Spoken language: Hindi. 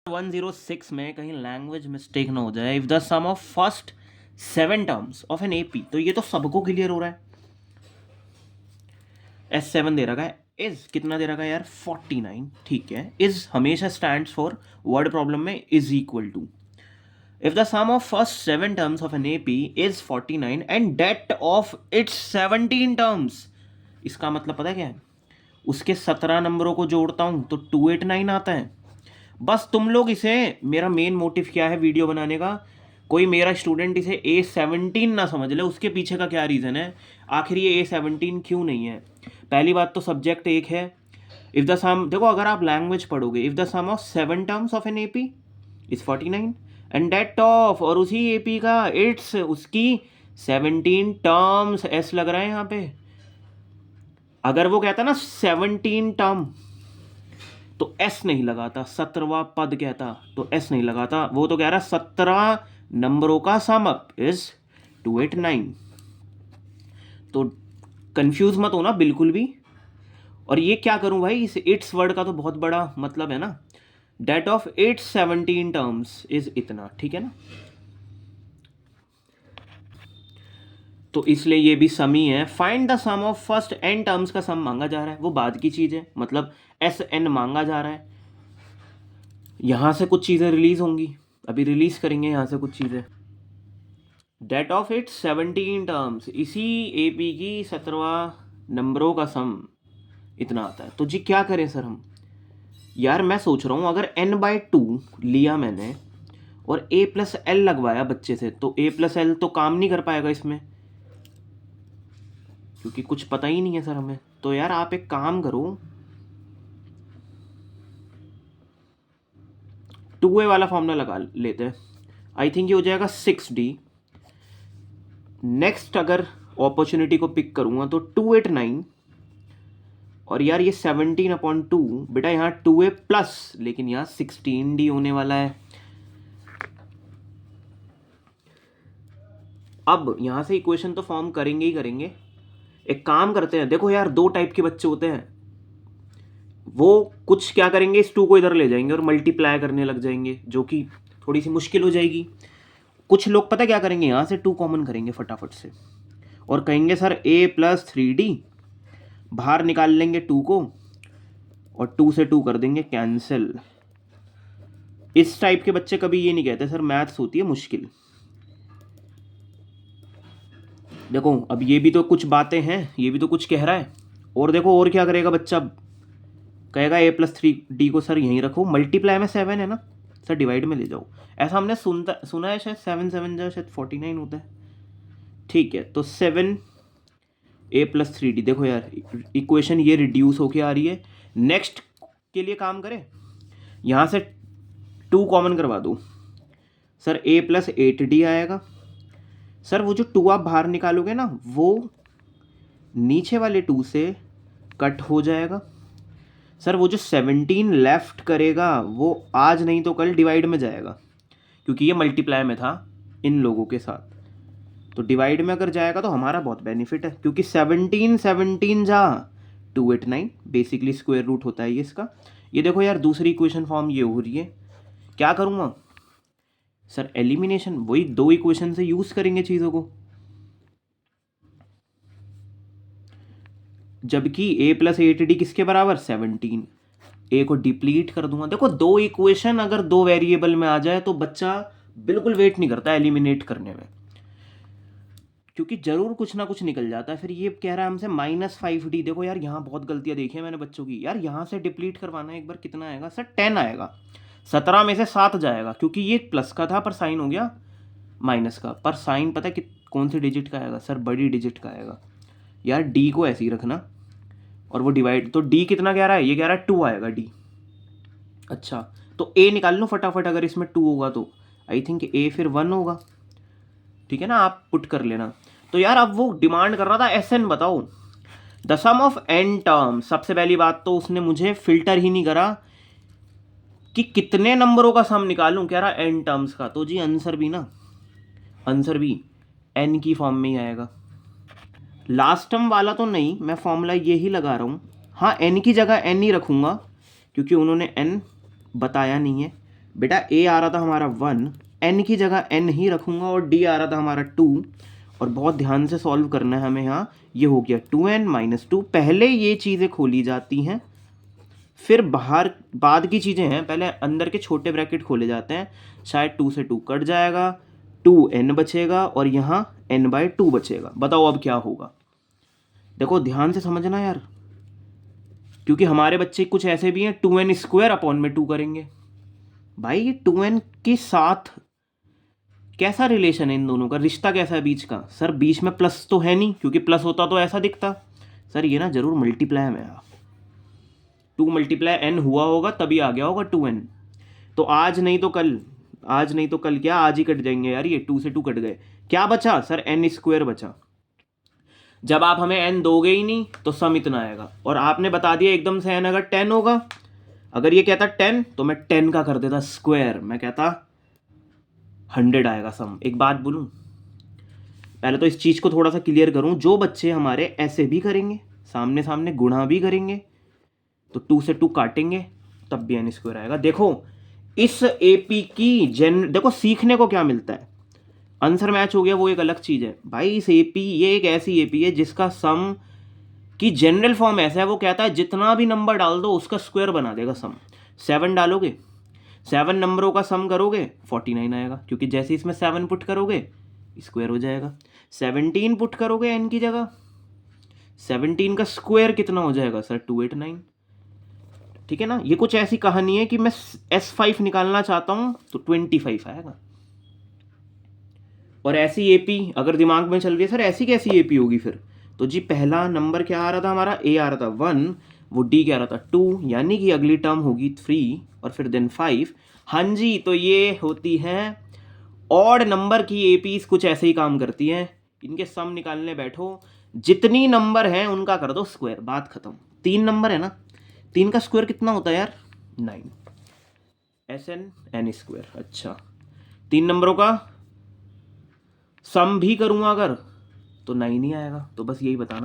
106 में कहीं लैंग्वेज मिस्टेक ना हो जाए। If the sum of first 7 terms of an AP, तो ये तो सबको क्लियर हो रहा है। S7 दे रखा है, इज कितना दे रखा है यार 49, ठीक है। इज हमेशा स्टैंड्स फॉर वर्ड प्रॉब्लम में is equal to, if the sum of first 7 terms of an AP is 49 and that of its 17 terms, इसका मतलब पता है क्या है, उसके 17 नंबरों को जोड़ता हूं तो 289 आता है। बस तुम लोग इसे, मेरा मेन मोटिव क्या है वीडियो बनाने का, कोई मेरा स्टूडेंट इसे A17 ना समझ ले, उसके पीछे का क्या रीज़न है, आखिर ये A17 क्यों नहीं है। पहली बात तो सब्जेक्ट एक है। इफ़ द सम, देखो अगर आप लैंग्वेज पढ़ोगे, if the sum of 7 terms of an AP is 49 and that of, और उसी AP का इट्स, उसकी 17 टर्म्स, एस लग रहा है यहाँ पे। अगर वो कहता ना 17 टर्म तो एस नहीं लगाता, 17वां पद कहता तो एस नहीं लगाता। वो तो कह रहा 17 नंबरों का सम अप इज 289। तो कंफ्यूज मत होना बिल्कुल भी। और ये क्या करूं भाई, इस इट्स वर्ड का तो बहुत बड़ा मतलब है ना। That of its 17 terms is इतना, ठीक है ना। तो इसलिए ये भी सम ही है। Find the sum of first n terms का सम मांगा जा रहा है, वो बाद की चीज है, मतलब एस एन मांगा जा रहा है। यहां से कुछ चीजें रिलीज होंगी, अभी रिलीज करेंगे यहां से कुछ चीजें। डेट ऑफ इट्स 17 टर्म्स, इसी एपी की 17वां नंबरों का सम इतना आता है। तो जी क्या करें सर हम, यार मैं सोच रहा हूं अगर n/2 लिया मैंने और a+l लगवाया बच्चे से, तो a+l तो काम नहीं कर पाएगा इसमें, क्योंकि कुछ पता ही नहीं है सर हमें। तो यार आप एक काम करो, 2a वाला फॉर्मूला लगा लेते हैं। आई थिंक ये हो जाएगा 6d। नेक्स्ट अगर अपॉर्चुनिटी को पिक करूंगा तो 289, और यार ये 17/2, बेटा यहाँ 2a प्लस, लेकिन यहाँ 16d होने वाला है। अब यहाँ से इक्वेशन तो फॉर्म करेंगे ही करेंगे। एक काम करते हैं, देखो यार दो टाइप के बच्चे होते हैं, वो कुछ क्या करेंगे, इस 2 को इधर ले जाएंगे और मल्टीप्लाई करने लग जाएंगे, जो कि थोड़ी सी मुश्किल हो जाएगी। कुछ लोग पता क्या करेंगे, यहाँ से 2 कॉमन करेंगे फटाफट से और कहेंगे सर a+3d, बाहर निकाल लेंगे 2 को और 2 से 2 कर देंगे कैंसिल। इस टाइप के बच्चे कभी ये नहीं कहते सर मैथ्स होती है मुश्किल। देखो अब ये भी तो कुछ बातें हैं, ये भी तो कुछ कह रहा है। और देखो और क्या करेगा बच्चा, कहेगा a+3d को सर यहीं रखो, मल्टीप्लाई में 7 है ना सर, डिवाइड में ले जाओ। ऐसा हमने सुना है शायद, 7 7 जो शायद 49 होता है, ठीक है। तो 7 a+3d, देखो यार इक्वेशन ये रिड्यूस होके आ रही है। नेक्स्ट के लिए काम करें, यहाँ से 2 कॉमन करवा दो सर, a+8d आएगा। सर वो जो 2 आप बाहर निकालोगे ना, वो नीचे वाले 2 से कट हो जाएगा। सर वो जो 17 लेफ्ट करेगा वो आज नहीं तो कल डिवाइड में जाएगा, क्योंकि ये मल्टीप्लाई में था इन लोगों के साथ। तो डिवाइड में अगर जाएगा तो हमारा बहुत बेनिफिट है, क्योंकि 17 17 जा 289, बेसिकली स्क्वायर रूट होता है ये इसका। ये देखो यार दूसरी इक्वेशन फॉर्म ये हो रही है। क्या करूँगा सर, एलिमिनेशन, वही 2 इक्वेशन से यूज करेंगे चीज़ों को। जबकि a+8d किसके बराबर 17, a को डिप्लीट कर दूंगा। देखो 2 इक्वेशन अगर 2 वेरिएबल में आ जाए तो बच्चा बिल्कुल वेट नहीं करता एलिमिनेट करने में, क्योंकि जरूर कुछ ना कुछ निकल जाता है। फिर ये कह रहा है हमसे -5d, देखो यार यहाँ बहुत गलतियां देखी है मैंने बच्चों की। यार यहाँ से डिप्लीट करवाना है एक बार, कितना आएगा सर 10 आएगा, 17 में से 7 जाएगा, क्योंकि ये प्लस का था पर साइन हो गया माइनस का। पर साइन पता है कि कौन सी डिजिट का आएगा सर, बड़ी डिजिट का आएगा। यार डी को ऐसे ही रखना, और वो डिवाइड, तो डी कितना कह रहा है, ये कह रहा है 2 आएगा डी। अच्छा तो ए निकाल लो फटाफट, अगर इसमें 2 होगा तो आई थिंक ए फिर 1 होगा, ठीक है ना, आप पुट कर लेना। तो यार अब वो डिमांड कर रहा था एस एन बताओ, the sum of n term. सबसे पहली बात तो उसने मुझे फिल्टर ही नहीं करा कि कितने नंबरों का सम निकालूं, कह रहा एन टर्म्स का। तो जी आंसर भी ना, आंसर भी एन की फॉर्म में ही आएगा। लास्ट टर्म वाला तो नहीं, मैं फॉर्मूला यही लगा रहा हूँ। हाँ एन की जगह एन ही रखूँगा, क्योंकि उन्होंने एन बताया नहीं है। बेटा a आ रहा था हमारा 1, n की जगह n ही रखूंगा और d आ रहा था हमारा 2, और बहुत ध्यान से सॉल्व करना है हमें यहाँ। ये हो गया 2n - 2, पहले ये चीज़ें खोली जाती हैं, फिर बाहर बाद की चीज़ें हैं, पहले अंदर के छोटे ब्रैकेट खोले जाते हैं। शायद 2 से 2 कट जाएगा, 2n बचेगा और यहाँ n/2 बचेगा। बताओ अब क्या होगा। देखो ध्यान से समझना यार, क्योंकि हमारे बच्चे कुछ ऐसे भी हैं 2n² करेंगे। भाई ये 2n के साथ कैसा रिलेशन है, इन दोनों का रिश्ता कैसा है बीच का? सर बीच में प्लस तो है नहीं, क्योंकि प्लस होता तो ऐसा दिखता। सर ये ना जरूर मल्टीप्लाई में है, 2 × n हुआ होगा तभी आ गया होगा 2n। तो आज नहीं तो कल, आज नहीं तो कल क्या, आज ही कट जाएंगे यार, ये 2 से 2 कट गए। क्या बचा सर? n² बचा। जब आप हमें n दोगे ही नहीं तो सम इतना आएगा, और आपने बता दिया एकदम से n अगर 10 होगा, अगर ये कहता 10 तो मैं 10 का कर देता स्क्वायर, मैं कहता 100 आएगा सम। एक बात बोलूं, पहले तो इस चीज़ को थोड़ा सा क्लियर करूं, जो बच्चे हमारे ऐसे भी करेंगे, सामने सामने गुणा भी करेंगे, तो 2 से 2 काटेंगे तब भी n² आएगा। देखो इस AP की देखो सीखने को क्या मिलता है, आंसर मैच हो गया वो एक अलग चीज़ है भाई। इस AP, ये एक ऐसी AP है जिसका सम की जनरल फॉर्म ऐसा है, वो कहता है जितना भी नंबर डाल दो उसका स्क्वायर बना देगा सम। 7 डालोगे, 7 नंबरों का सम करोगे 49 आएगा, क्योंकि जैसे इसमें 7 पुट करोगे स्क्वायर हो जाएगा। 17 पुट करोगे n की जगह, 17 का स्क्वायर कितना हो जाएगा सर? 289। ठीक है ना, ये कुछ ऐसी कहानी है कि मैं S5 निकालना चाहता हूं तो 25 आएगा। और ऐसी AP अगर दिमाग में चल रही है सर ऐसी कैसी AP होगी फिर, तो जी पहला नंबर क्या आ रहा था हमारा, A आ रहा था 1, वो D क्या आ रहा था 2, यानी कि अगली टर्म होगी 3 और फिर देन 5। हाँ जी, तो ये होती हैं ऑड नंबर की APs, कुछ ऐसे ही काम करती हैं। इनके सम निकालने बैठो, जितनी नंबर हैं उनका कर दो स्क्वायर, बात खत्म। 3 नंबर है ना, 3 का स्क्वायर कितना होता है यार? 9, SN n²। अच्छा 3 नंबरों का सम भी करूँगा अगर तो 9 ही आएगा। तो बस यही बताना।